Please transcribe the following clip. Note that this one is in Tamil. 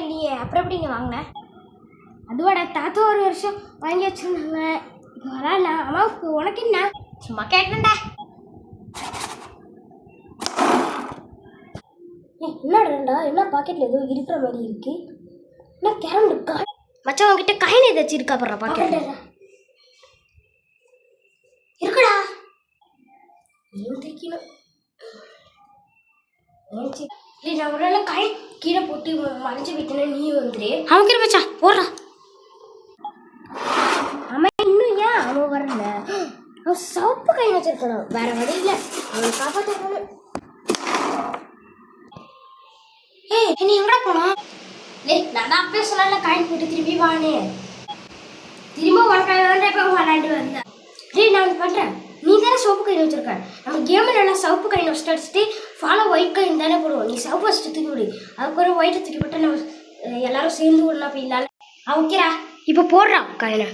இல்லையே, அப்புறம் எப்படிங்க வாங்கினேன்? அதுவோட தாத்தா ஒரு வருஷம் வாங்கி வச்சுருந்தாங்க. வரல அம்மாவுக்கு. உனக்கு என்ன? சும்மா கேட்டேன்டா. என்னடா என்ன பாக்கெட்டில் ஏதோ இருக்கிற மாதிரி இருக்கு? என்ன கேரண்ட் இருக்கா? மச்சான் உங்ககிட்ட காயின் ஏதாச்சும் இருக்கா? போடுற பாக்கெட் இருக்குடா. ஏன் தைக்கணும்? இல்லை நான் ஒரு நாள் காயின் கீழே போட்டு மறைச்சு வைக்கணும். நீ வந்துடு. அவன் கீழே மச்சா போடுறா. அவன் இன்னும் ஏன் அவன் வரல? அவன் சவுப்பு காயின் வச்சிருக்கணும். வேற வழி இல்லை, அவனை காப்பாற்றணும். ஏய் நீ எங்கடா போனோம்? டேய் நான் தான் அப்பவே சொன்னால காயின் போட்டு திரும்பி வானே. திரும்ப ஒரு காயின் வந்து எப்போ விளாண்டு வந்தேன். டேய் நான் பண்ணுறேன். நீ தானே சோப்பு காயின் வச்சிருக்க. நம்ம கேமில் நல்லா சவுப்பு காயின் வச்சுட்டு அடிச்சுட்டு ஃபாலோ ஒயிட் காயின் தானே போடுவோம். நீ சவுப்பு வச்சுட்டு தூக்கி விடு. அதுக்கப்புறம் ஒயிட்டை தூக்கி போட்டு நம்ம எல்லாரும் சேர்ந்து விடலாம். அப்போ இல்லாத ஓகேடா. இப்போ போடுறான் காயினை.